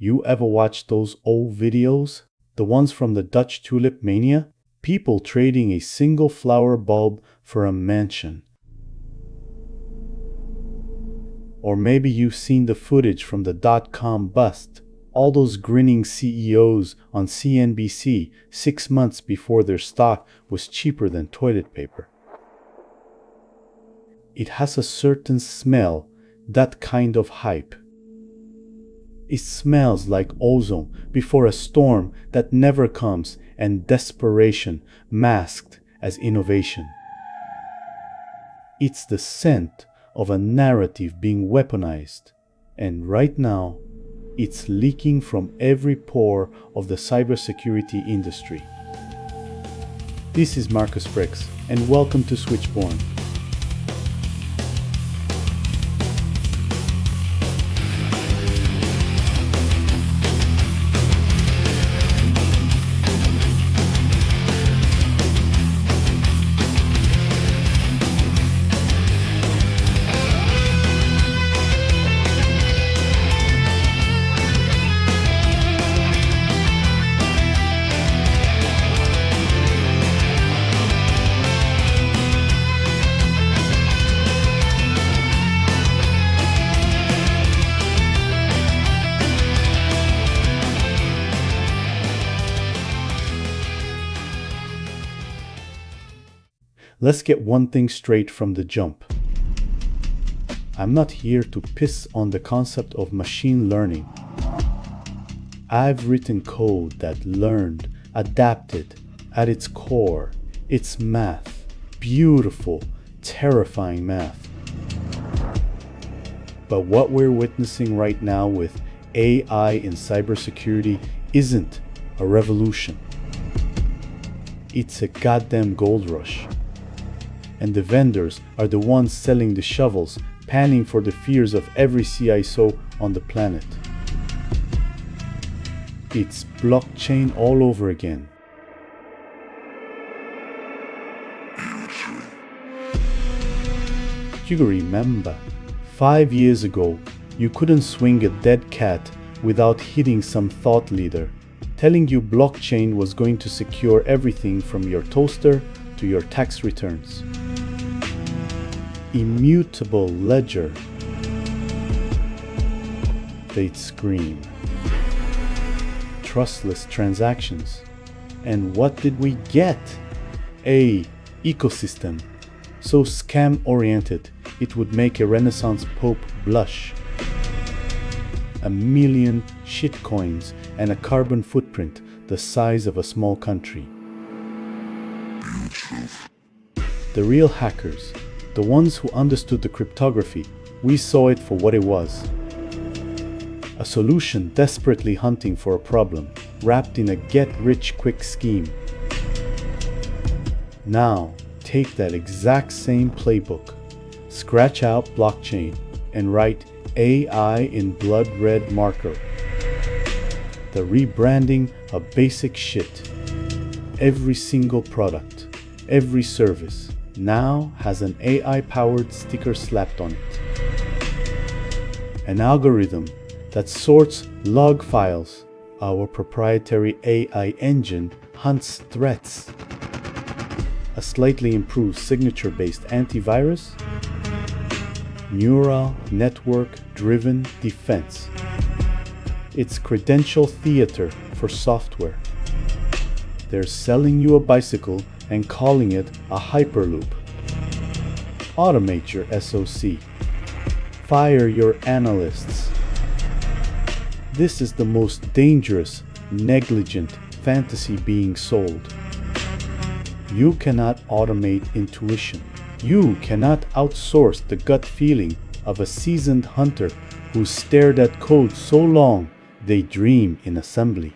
You ever watch those old videos? The ones from the Dutch Tulip Mania? People trading a single flower bulb for a mansion. Or maybe you've seen the footage from the dot-com bust. All those grinning CEOs on CNBC 6 months before their stock was cheaper than toilet paper. It has a certain smell, that kind of hype. It smells like ozone before a storm that never comes, and desperation masked as innovation. It's the scent of a narrative being weaponized, and right now, it's leaking from every pore of the cybersecurity industry. This is Marcus Frex, and welcome to Switchborn. Let's get one thing straight from the jump. I'm not here to piss on the concept of machine learning. I've written code that learned, adapted. At its core, it's math. Beautiful, terrifying math. But what we're witnessing right now with AI in cybersecurity isn't a revolution. It's a goddamn gold rush. And the vendors are the ones selling the shovels, panning for the fears of every CISO on the planet. It's blockchain all over again. You remember, 5 years ago, you couldn't swing a dead cat without hitting some thought leader, telling you blockchain was going to secure everything from your toaster to your tax returns. Immutable ledger. They'd scream. Trustless transactions. And what did we get? A ecosystem so scam-oriented it would make a Renaissance Pope blush. 1 million shitcoins and a carbon footprint the size of a small country. The real hackers, the ones who understood the cryptography, we saw it for what it was. A solution desperately hunting for a problem, wrapped in a get-rich-quick scheme. Now, take that exact same playbook, scratch out blockchain, and write AI in blood red marker. The rebranding of basic shit. Every single product, every service, now has an AI-powered sticker slapped on it. An algorithm that sorts log files. Our proprietary AI engine hunts threats. A slightly improved signature-based antivirus. Neural network-driven defense. It's credential theater for software. They're selling you a bicycle and calling it a hyperloop. Automate your SOC. Fire your analysts. This is the most dangerous, negligent fantasy being sold. You cannot automate intuition. You cannot outsource the gut feeling of a seasoned hunter who stared at code so long they dream in assembly.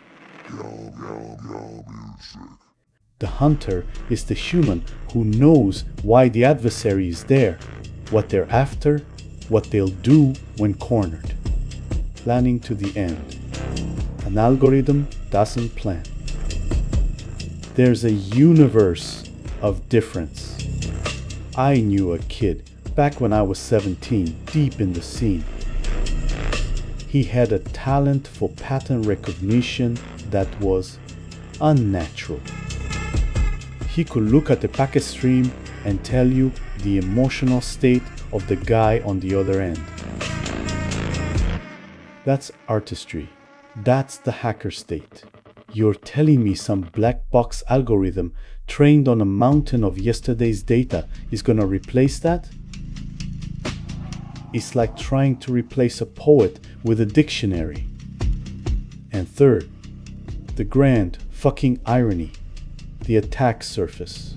The hunter is the human who knows why the adversary is there, what they're after, what they'll do when cornered. Planning to the end. An algorithm doesn't plan. There's a universe of difference. I knew a kid back when I was 17, deep in the scene. He had a talent for pattern recognition that was unnatural. He could look at a packet stream and tell you the emotional state of the guy on the other end. That's artistry. That's the hacker state. You're telling me some black box algorithm trained on a mountain of yesterday's data is gonna replace that? It's like trying to replace a poet with a dictionary. And third, the grand fucking irony, the attack surface.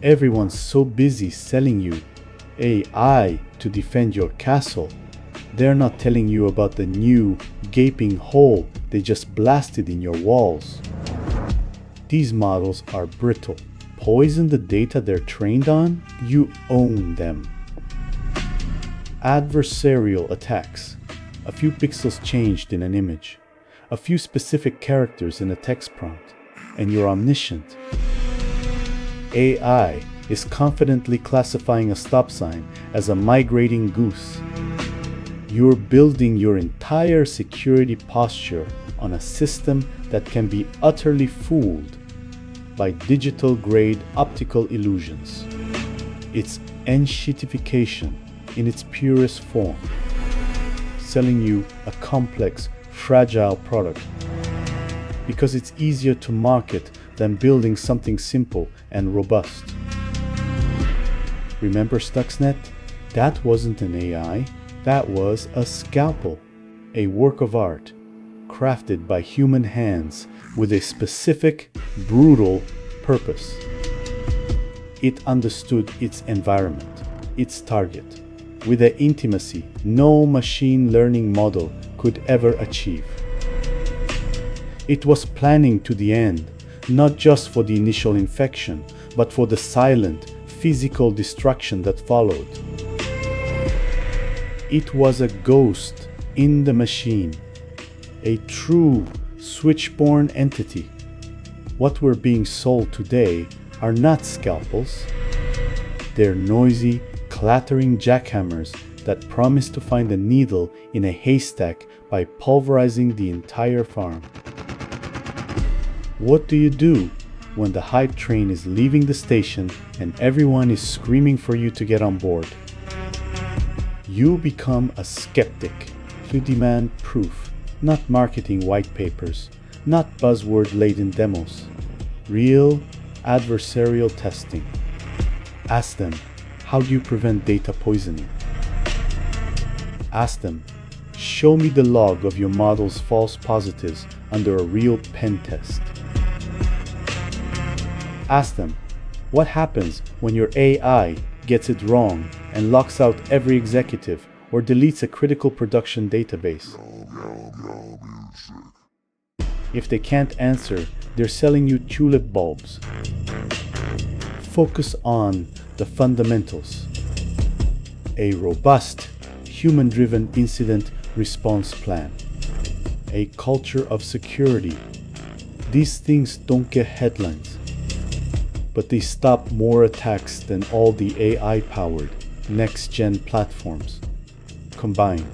Everyone's so busy selling you AI to defend your castle, they're not telling you about the new gaping hole they just blasted in your walls. These models are brittle. Poison the data they're trained on? You own them. Adversarial attacks. A few pixels changed in an image, a few specific characters in a text prompt, and you're omniscient. AI is confidently classifying a stop sign as a migrating goose. You're building your entire security posture on a system that can be utterly fooled by digital-grade optical illusions. It's enshittification in its purest form, selling you a complex, fragile product because it's easier to market than building something simple and robust. Remember Stuxnet? That wasn't an AI. That was a scalpel, a work of art, crafted by human hands with a specific, brutal purpose. It understood its environment, its target, with an intimacy no machine learning model could ever achieve. It was planning to the end, not just for the initial infection, but for the silent, physical destruction that followed. It was a ghost in the machine, a true Switchborn entity. What we're being sold today are not scalpels. They're noisy, clattering jackhammers that promise to find a needle in a haystack by pulverizing the entire farm. What do you do when the hype train is leaving the station and everyone is screaming for you to get on board? You become a skeptic to demand proof, not marketing white papers, not buzzword-laden demos, real adversarial testing. Ask them, how do you prevent data poisoning? Ask them, show me the log of your model's false positives under a real pen test. Ask them, what happens when your AI gets it wrong and locks out every executive or deletes a critical production database? If they can't answer, they're selling you tulip bulbs. Focus on the fundamentals. A robust, human-driven incident response plan. A culture of security. These things don't get headlines, but they stop more attacks than all the AI-powered next-gen platforms combined.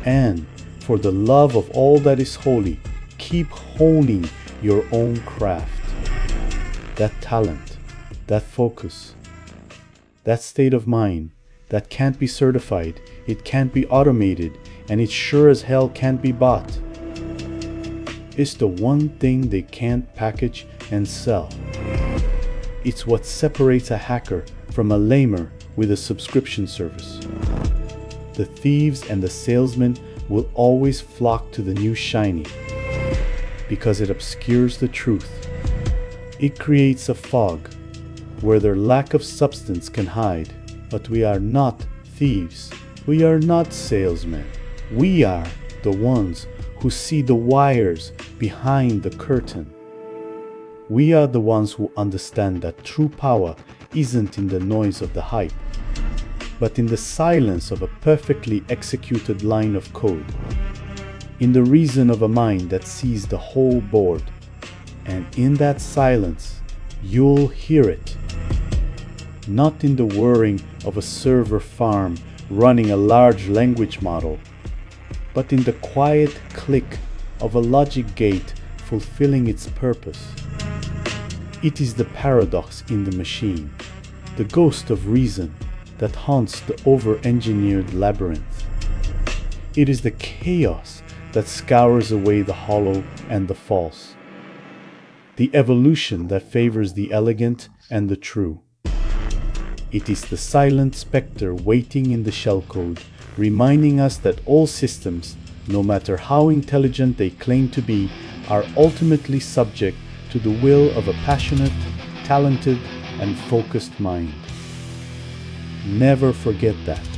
And for the love of all that is holy, keep honing your own craft. That talent, that focus, that state of mind, that can't be certified, it can't be automated, and it sure as hell can't be bought. It's the one thing they can't package and sell. It's what separates a hacker from a lamer with a subscription service. The thieves and the salesmen will always flock to the new shiny because it obscures the truth. It creates a fog where their lack of substance can hide. But we are not thieves. We are not salesmen. We are the ones who see the wires behind the curtain. We are the ones who understand that true power isn't in the noise of the hype, but in the silence of a perfectly executed line of code, in the reason of a mind that sees the whole board. And in that silence, you'll hear it. Not in the whirring of a server farm running a large language model, but in the quiet click of a logic gate fulfilling its purpose. It is the paradox in the machine, the ghost of reason that haunts the over-engineered labyrinth. It is the chaos that scours away the hollow and the false, the evolution that favors the elegant and the true. It is the silent specter waiting in the shellcode, reminding us that all systems, no matter how intelligent they claim to be, are ultimately subject to the will of a passionate, talented, and focused mind. Never forget that.